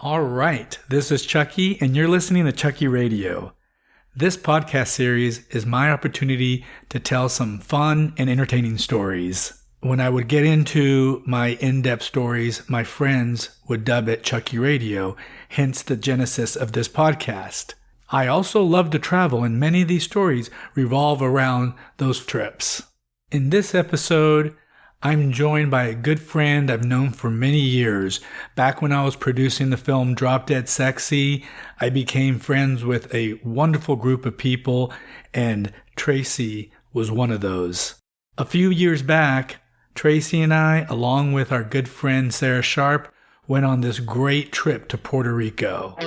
All right, this is Chucky, and you're listening to Chucky Radio. This podcast series is my opportunity to tell some fun and entertaining stories. When I would get into my in-depth stories, my friends would dub it Chucky Radio, hence the genesis of this podcast. I also love to travel, and many of these stories revolve around those trips. In this episode, I'm joined by a good friend I've known for many years. Back when I was producing the film Drop Dead Sexy, I became friends with a wonderful group of people, and Tracie was one of those. A few years back, Tracie and I, along with our good friend Sarah Sharp, went on this great trip to Puerto Rico.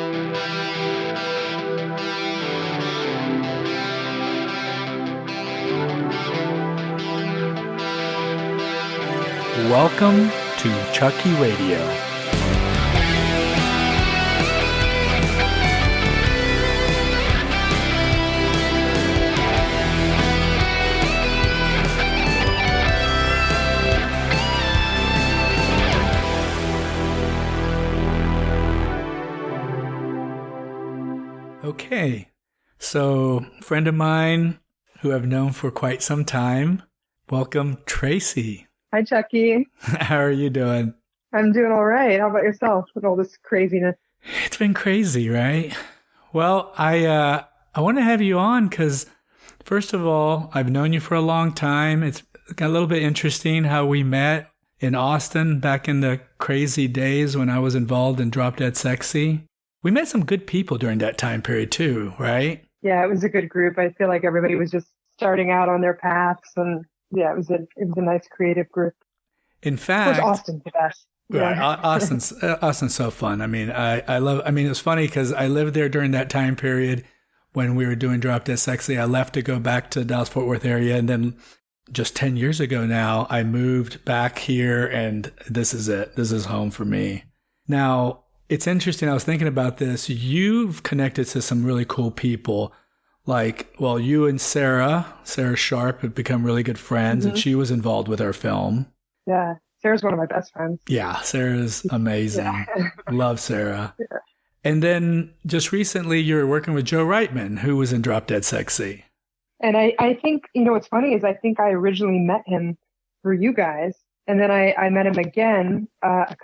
Welcome to Chucky Radio. Okay, so a friend of mine who I've known for quite some time, welcome Tracie. Hi, Chucky. How are you doing? I'm doing all right. How about yourself with all this craziness? It's been crazy, right? Well, I want to have you on because, first of all, I've known you for a long time. It's got a little bit interesting how we met in Austin back in the crazy days when I was involved in Drop Dead Sexy. We met some good people during that time period too, right? Yeah, it was a good group. I feel like everybody was just starting out on their paths, and yeah, it was a nice creative group. In fact, of course, Austin's the best. Right, Yeah. Austin's so fun. I mean, I love. I mean, it was funny because I lived there during that time period when we were doing Drop Dead Sexy. I left to go back to the Dallas-Fort Worth area, and then just 10 years ago now, I moved back here, and this is it. This is home for me. Now, it's interesting. I was thinking about this. You've connected to some really cool people. Like, well, you and Sarah Sharp have become really good friends, and she was involved with our film. Yeah, Sarah's one of my best friends. Yeah, Sarah's amazing. Yeah. Love Sarah. Yeah. And then just recently, you were working with Joe Reitman, who was in Drop Dead Sexy. And I think, what's funny is I think I originally met him through you guys. And then I met him again a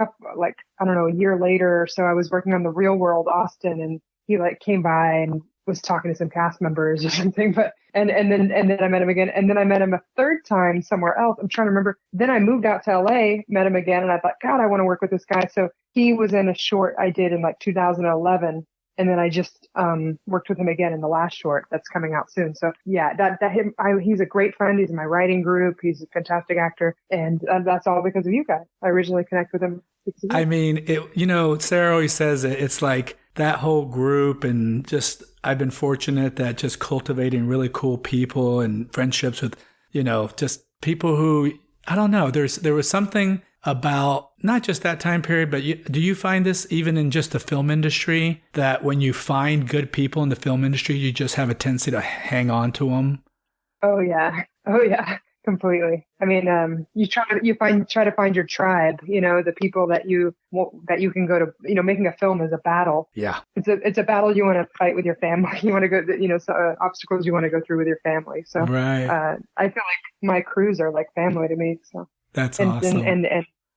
year later or so. I was working on the Real World Austin, and he came by and was talking to some cast members or something, but and then I met him again, and then I met him a third time somewhere else. I'm trying to remember. Then I moved out to LA, met him again, and I thought, God, I want to work with this guy. So he was in a short I did in 2011, and then I just worked with him again in the last short that's coming out soon. So yeah, he's a great friend. He's in my writing group. He's a fantastic actor, and that's all because of you guys. I originally connected with him. I mean, Sarah always says it's like that whole group, and just I've been fortunate that just cultivating really cool people and friendships with, just people who, I don't know, there was something about not just that time period, but do you find this even in just the film industry, that when you find good people in the film industry, you just have a tendency to hang on to them? Oh yeah, completely. I mean, you try to find your tribe, the people that you can go to. Making a film is a battle. Yeah, it's a battle you want to fight with your family. You want to go, obstacles you want to go through with your family. So right. I feel like my crews are like family to me. So that's awesome. And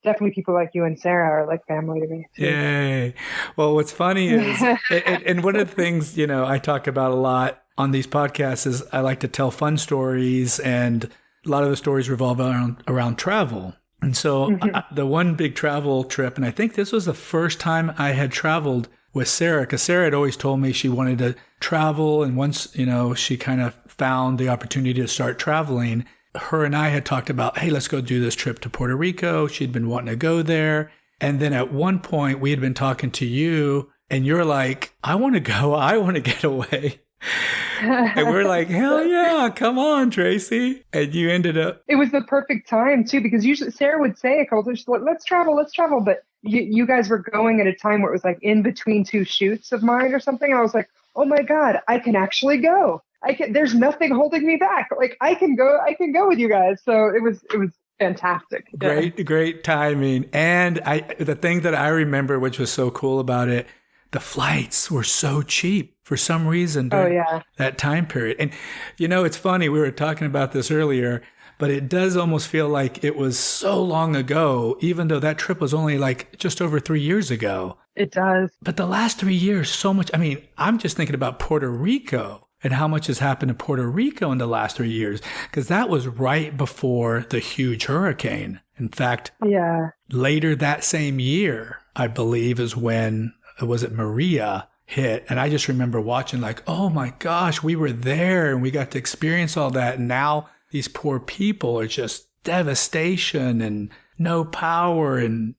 definitely people like you and Sarah are like family to me too. Yay. Well, what's funny is, and one of the things, I talk about a lot on these podcasts is I like to tell fun stories, and a lot of the stories revolve around travel. And so the one big travel trip, and I think this was the first time I had traveled with Sarah, because Sarah had always told me she wanted to travel. And once, she kind of found the opportunity to start traveling, her and I had talked about, hey, let's go do this trip to Puerto Rico. She'd been wanting to go there. And then at one point we had been talking to you, and you're like, I want to go. I want to get away. And we're like, hell yeah, come on, Tracie. And you ended up. It was the perfect time too, because usually Sarah would say a couple times, let's travel. But you guys were going at a time where it was like in between two shoots of mine or something. And I was like, oh my God, I can actually go. There's nothing holding me back. Like I can go with you guys. So it was fantastic. Great timing. And the thing that I remember, which was so cool about it, the flights were so cheap for some reason during that time period. And, it's funny. We were talking about this earlier, but it does almost feel like it was so long ago, even though that trip was only like just over 3 years ago. It does. But the last 3 years, so much. I mean, I'm just thinking about Puerto Rico and how much has happened to Puerto Rico in the last 3 years, because that was right before the huge hurricane. In fact, later that same year, I believe, is when, was it Maria hit? And I just remember watching like, oh my gosh, we were there and we got to experience all that. And now these poor people are just devastation and no power. And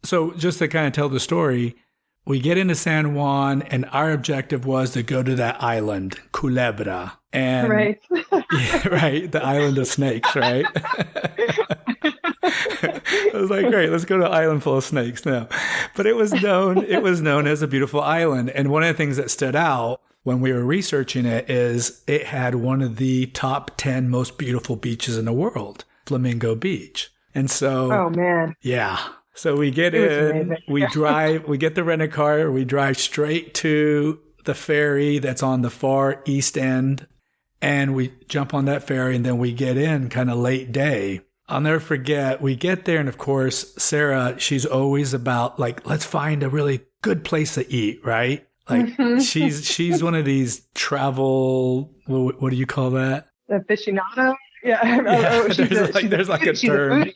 so just to kind of tell the story, we get into San Juan and our objective was to go to that island, Culebra. And right. The island of snakes, right? I was like, great, let's go to an island full of snakes now. But it was known as a beautiful island. And one of the things that stood out when we were researching it is it had one of the top 10 most beautiful beaches in the world, Flamingo Beach. And so, oh man. Yeah. So we get in, we drive, we get the rent-a-car, we drive straight to the ferry that's on the far east end, and we jump on that ferry, and then we get in kind of late day. I'll never forget, we get there, and of course, Sarah, she's always about like, let's find a really good place to eat, right? Like she's one of these travel, what do you call that? Aficionado? Yeah. There's like a term.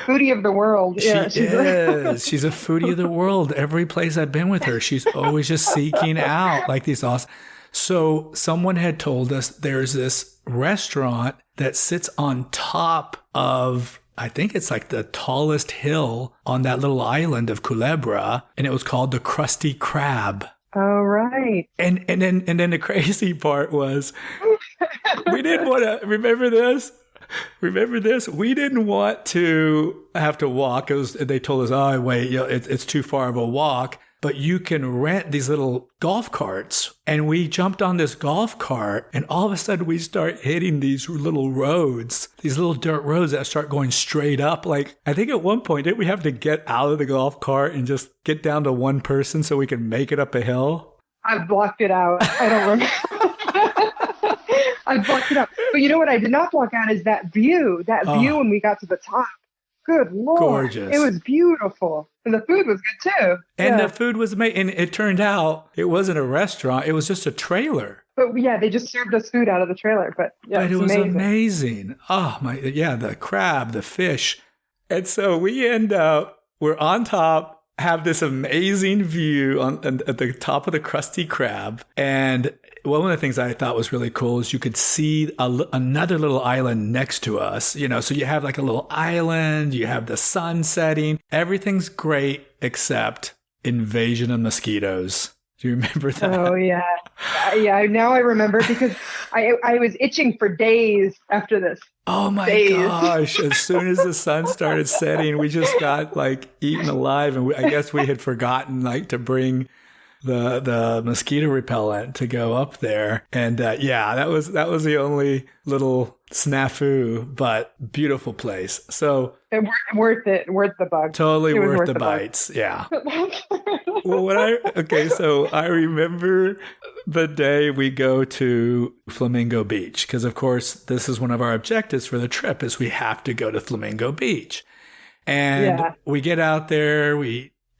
Foodie of the world. She is. She's a foodie of the world. Every place I've been with her, she's always just seeking out like these awesome. So someone had told us there's this restaurant that sits on top of, I think it's like the tallest hill on that little island of Culebra, and it was called the Krusty Krab. Oh, right. And then the crazy part was, we didn't want to remember this. We didn't want to have to walk. They told us, oh, wait, it's too far of a walk. But you can rent these little golf carts. And we jumped on this golf cart, and all of a sudden we start hitting these little roads, these little dirt roads that start going straight up. Like, I think at one point, didn't we have to get out of the golf cart and just get down to one person so we could make it up a hill? I blocked it out. I don't remember. I blocked it out. But you know what I did not block out is that view. View when we got to the top. Good Lord. Gorgeous. It was beautiful. And the food was good too. And the food was amazing. And it turned out it wasn't a restaurant. It was just a trailer. But yeah, they just served us food out of the trailer. But yeah, it was amazing. Oh my, yeah, the crab, the fish. And so we end up, we're on top, have this amazing view at the top of the Krusty Krab. And one of the things I thought was really cool is you could see another little island next to us, so you have like a little island, you have the sun setting, everything's great except invasion of mosquitoes. Do you remember that? Oh, yeah. Yeah, now I remember because I was itching for days after this. Oh, my gosh. As soon as the sun started setting, we just got like eaten alive. And I guess we had forgotten like to bring the mosquito repellent to go up there. And that was the only little snafu, but beautiful place. So worth the bug. Totally worth the bites. Yeah. Well, so I remember the day we go to Flamingo Beach, because of course this is one of our objectives for the trip is we have to go to Flamingo Beach. And we get out there,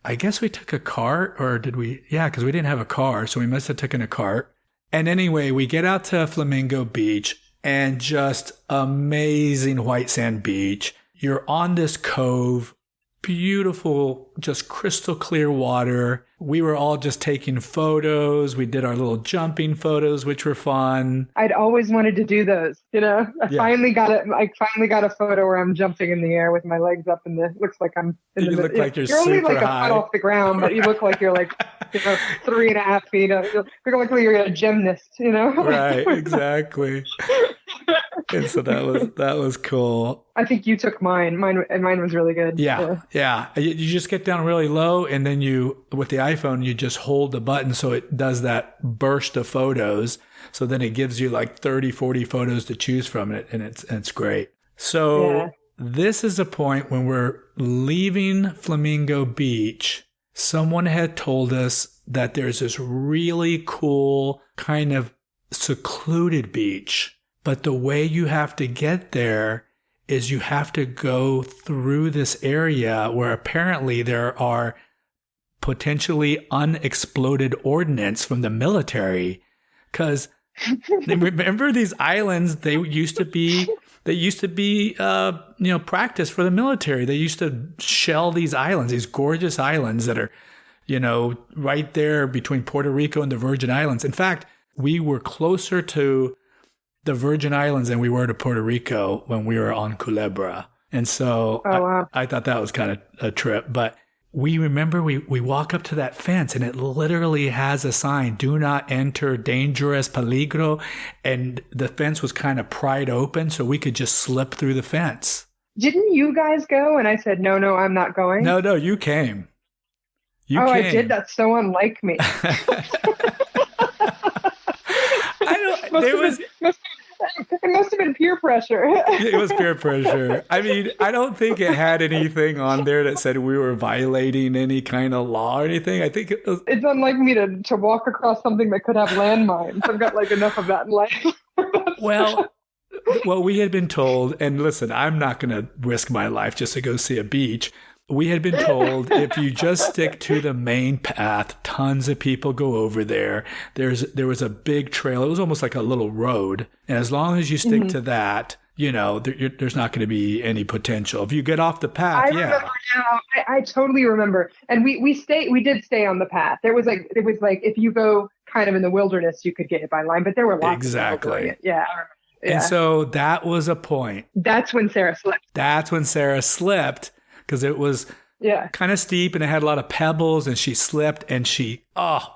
I guess we took a cart, or did we? Yeah, because we didn't have a car, so we must have taken a cart. And anyway, we get out to Flamingo Beach, and just amazing white sand beach. You're on this cove, beautiful, just crystal clear water. We were all just taking photos. We did our little jumping photos, which were fun. I'd always wanted to do those, I finally got it. I finally got a photo where I'm jumping in the air with my legs up in the, looks like I'm in you the look like you're only super like a high. foot off the ground, but you look like you're like, 3.5 feet. You look like you're a gymnast, Right, exactly. And so that was cool. I think you took mine. Mine was really good. Yeah. You just get down really low, and then with the iPhone, you just hold the button so it does that burst of photos. So then it gives you like 30, 40 photos to choose from it, and it's great. So this is a point when we're leaving Flamingo Beach. Someone had told us that there's this really cool kind of secluded beach, but the way you have to get there is you have to go through this area where apparently there are potentially unexploded ordnance from the military. Because remember these islands, they used to be practice for the military. They used to shell these islands, these gorgeous islands that are, right there between Puerto Rico and the Virgin Islands. In fact, we were closer to the Virgin Islands than we were to Puerto Rico when we were on Culebra. And so I thought that was kind of a trip. But we remember we walk up to that fence and it literally has a sign, "Do not enter, dangerous, peligro." And the fence was kind of pried open so we could just slip through the fence. Didn't you guys go? And I said, no, I'm not going. No, you came. You came. I did. That's so unlike me. It must have been peer pressure. It was peer pressure. I mean, I don't think it had anything on there that said we were violating any kind of law or anything. I think it was... It's unlike me to walk across something that could have landmines. I've got enough of that in life. Well, we had been told, and listen, I'm not going to risk my life just to go see a beach. We had been told if you just stick to the main path, tons of people go over there. There was a big trail. It was almost like a little road. And as long as you stick to that, there's not going to be any potential. If you get off the path, I remember now. I totally remember. And we did stay on the path. It was like if you go kind of in the wilderness, you could get hit by line, but there were lots of people doing it. Yeah. Yeah. And so that was a point. That's when Sarah slipped. Because it was kind of steep and it had a lot of pebbles and she slipped and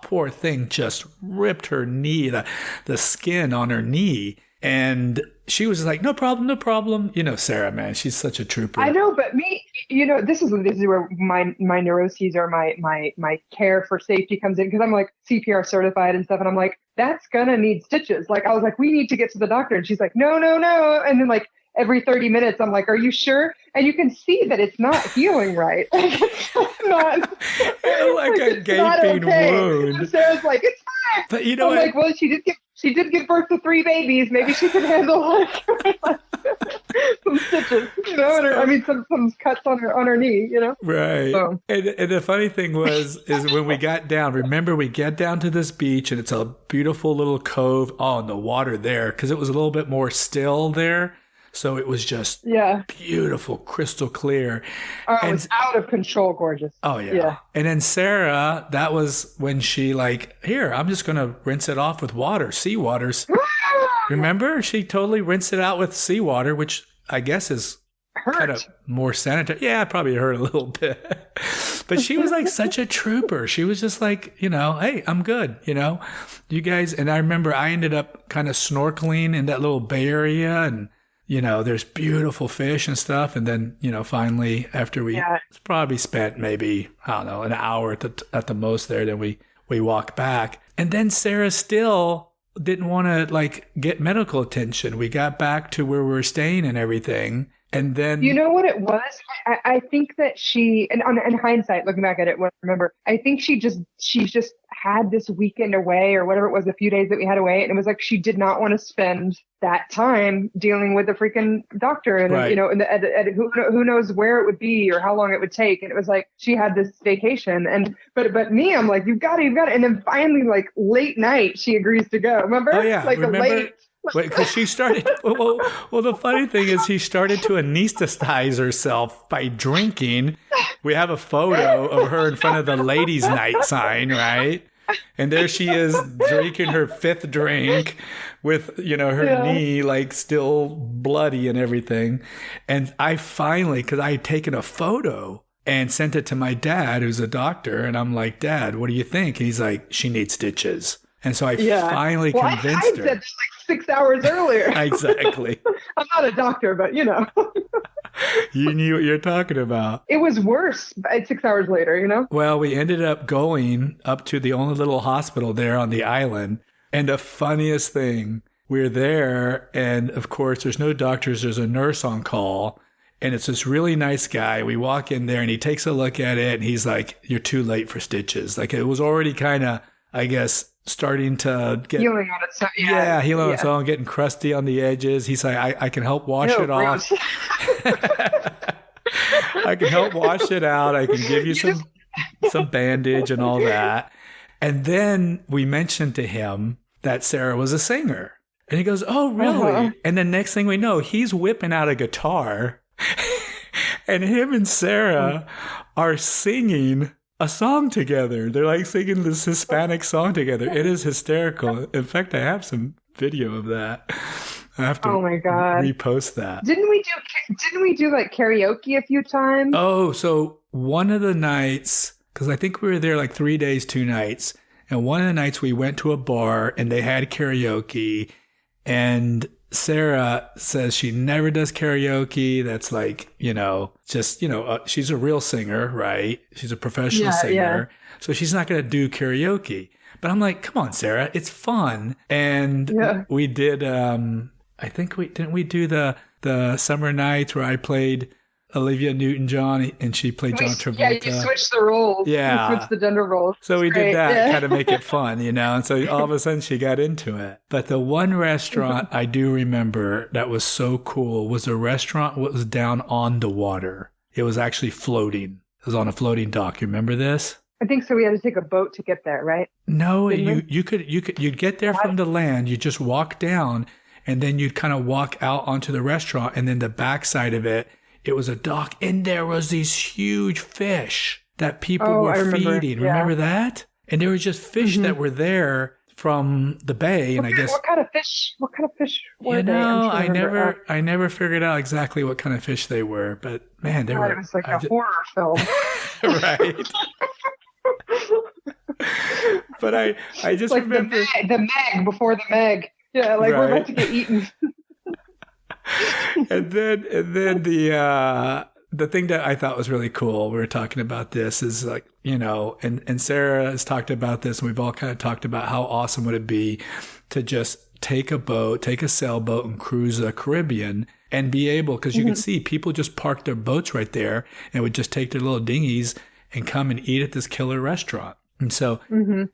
poor thing, just ripped her knee, the skin on her knee. And she was like, no problem. Sarah, man, she's such a trooper. I know, but me, this is where my neuroses or my care for safety comes in. Because I'm like CPR certified and stuff. And I'm like, that's going to need stitches. Like, I was like, we need to get to the doctor. And she's like, no. And then every 30 minutes, I'm like, are you sure? And you can see that it's not healing right. It's not like a gaping wound. And Sarah's like, it's fine. But I'm like, well, she did give birth to 3 babies. Maybe she could handle some stitches, some cuts on her knee, Right. So. And the funny thing is when we got down, remember we get down to this beach and it's a beautiful little cove. Oh, and the water there, because it was a little bit more still there. So it was just beautiful, crystal clear. Oh, it was out of control, gorgeous. Oh, yeah. And then Sarah, that was when she here, I'm just going to rinse it off with water, seawaters. Remember? She totally rinsed it out with seawater, which I guess is kind of more sanitary. Yeah, it probably hurt a little bit. But she was such a trooper. She was just like, hey, I'm good, You guys, and I remember I ended up kind of snorkeling in that little bay area and there's beautiful fish and stuff. And then, finally, after we probably spent maybe, I don't know, an hour at the most there, then we walked back. And then Sarah still didn't want to get medical attention. We got back to where we were staying and everything. And then... You know what it was? I think that she, and in hindsight, looking back at it, remember, I think she just had this weekend away or whatever it was, a few days that we had away. And it was like she did not want to spend that time dealing with the freaking doctor and, and who knows where it would be or how long it would take. And it was like she had this vacation. And but me, I'm like, you've got it. And then finally, late night, she agrees to go. Remember? Oh, yeah. Remember? Wait, because she started. Well, the funny thing is, she started to anesthetize herself by drinking. We have a photo of her in front of the ladies' night sign, right? And there she is drinking her 5th drink with, her knee still bloody and everything. And I finally, because I had taken a photo and sent it to my dad, who's a doctor, and I'm like, Dad, what do you think? And he's like, she needs stitches. And so I finally convinced her. I said this 6 hours earlier. Exactly. I'm not a doctor, but You knew what you're talking about. It was worse 6 hours later, Well, we ended up going up to the only little hospital there on the island. And the funniest thing, we're there, and of course, there's no doctors, there's a nurse on call. And it's this really nice guy. We walk in there and he takes a look at it and he's like, "You're too late for stitches." Like it was already kind of, I guess, starting to get healing on its own. healing on its own, getting crusty on the edges. He's like, I can help wash it off. I can help wash it out. I can give you some bandage and all that. And then we mentioned to him that Sarah was a singer. And he goes, "Oh, really?" Uh-huh. And then next thing we know, he's whipping out a guitar. And him and Sarah are singing a song together. They're like singing this Hispanic song together. It is hysterical. In fact, I have some video of that. I have to repost that. Didn't we do like karaoke a few times? Oh, so one of the nights, because I think we were there like 3 days, 2 nights. And one of the nights we went to a bar and they had karaoke. And Sarah says she never does karaoke. That's like, she's a real singer, right? She's a professional singer. Yeah. So she's not going to do karaoke. But I'm like, come on, Sarah, it's fun. And we did, didn't we do the summer nights where I played Olivia Newton-John and she played John Travolta? Yeah, you switched the roles. Yeah. You switched the gender roles. So we did that, kind of make it fun, And so all of a sudden she got into it. But the one restaurant I do remember that was so cool was a restaurant that was down on the water. It was actually floating. It was on a floating dock. You remember this? I think so. We had to take a boat to get there, right? No, you'd get there from the land. You just walk down and then you'd kind of walk out onto the restaurant, and then the backside of it, it was a dock, and there was these huge fish that people were feeding. Yeah. Remember that? And there were just fish that were there from the bay, and I guess what kind of fish were they? I never figured out exactly what kind of fish they were, but man, they were. It was like a horror film, right? But I just like remember the Meg before the Meg. Yeah, like we're about to get eaten. and then the thing that I thought was really cool, we were talking about this, is like, and Sarah has talked about this, and we've all kind of talked about how awesome would it be to just take a sailboat and cruise the Caribbean and be able, because you can see people just park their boats right there and would just take their little dinghies and come and eat at this killer restaurant. And so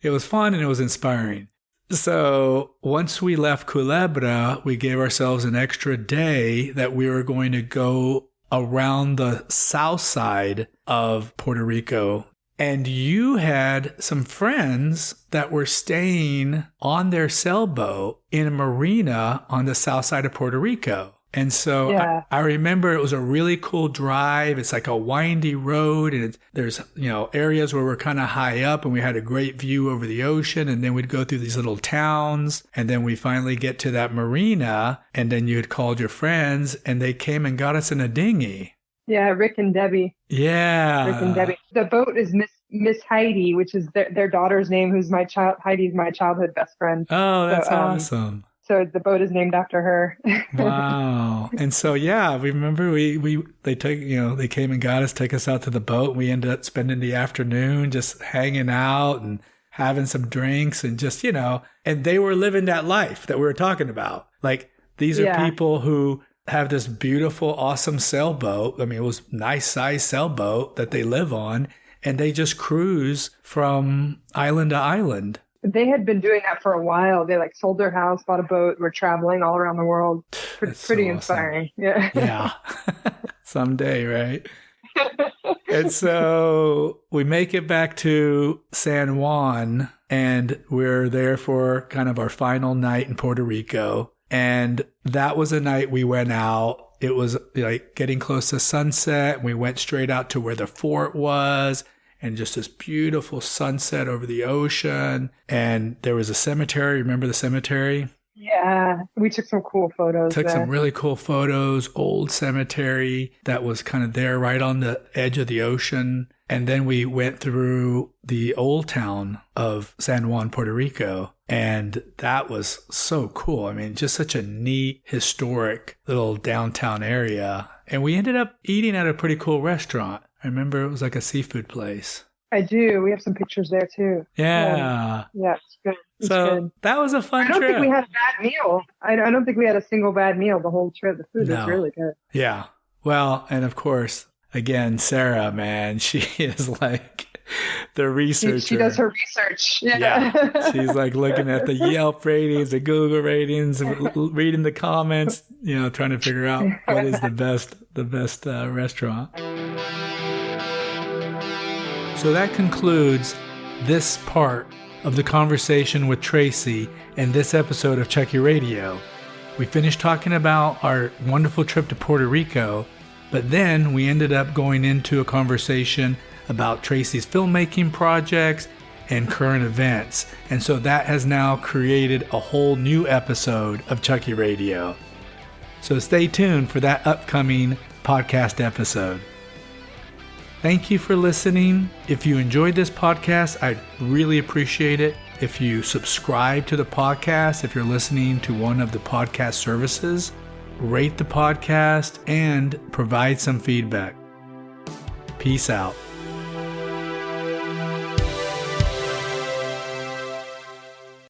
it was fun and it was inspiring. So once we left Culebra, we gave ourselves an extra day that we were going to go around the south side of Puerto Rico. And you had some friends that were staying on their sailboat in a marina on the south side of Puerto Rico. And so I remember it was a really cool drive. It's like a windy road, and there's, areas where we're kind of high up and we had a great view over the ocean. And then we'd go through these little towns, and then we finally get to that marina, and then you had called your friends and they came and got us in a dinghy. Yeah. Rick and Debbie. Yeah. Rick and Debbie. The boat is Miss Heidi, which is their daughter's name, Heidi's my childhood best friend. Oh, that's awesome. So the boat is named after her. Wow. And so, we remember they came and got us, took us out to the boat. We ended up spending the afternoon just hanging out and having some drinks and just, and they were living that life that we were talking about. Like, these are people who have this beautiful, awesome sailboat. I mean, it was nice size sailboat that they live on, and they just cruise from island to island. They had been doing that for a while. They sold their house, bought a boat, were traveling all around the world. Pretty inspiring. Yeah. Yeah. Someday, right? And so we make it back to San Juan, and we're there for kind of our final night in Puerto Rico. And that was a night we went out. It was like getting close to sunset. We went straight out to where the fort was. And just this beautiful sunset over the ocean. And there was a cemetery. Remember the cemetery? Yeah. We took some cool photos. Some really cool photos. Old cemetery that was kind of there right on the edge of the ocean. And then we went through the old town of San Juan, Puerto Rico. And that was so cool. I mean, just such a neat, historic little downtown area. And we ended up eating at a pretty cool restaurant. I remember it was like a seafood place. I do. We have some pictures there too. Yeah. Yeah, it's good. So that was a fun trip. I don't think we had a bad meal. I don't think we had a single bad meal the whole trip. The food was really good. Yeah. Well, and of course, again, Sarah, man, she is like the researcher. She does her research. Yeah. She's like looking at the Yelp ratings, the Google ratings, reading the comments, trying to figure out what is the best restaurant. So that concludes this part of the conversation with Tracie and this episode of Chucky Radio. We finished talking about our wonderful trip to Puerto Rico, but then we ended up going into a conversation about Tracie's filmmaking projects and current events. And so that has now created a whole new episode of Chucky Radio. So stay tuned for that upcoming podcast episode. Thank you for listening. If you enjoyed this podcast, I'd really appreciate it if you subscribe to the podcast, if you're listening to one of the podcast services, rate the podcast, and provide some feedback. Peace out.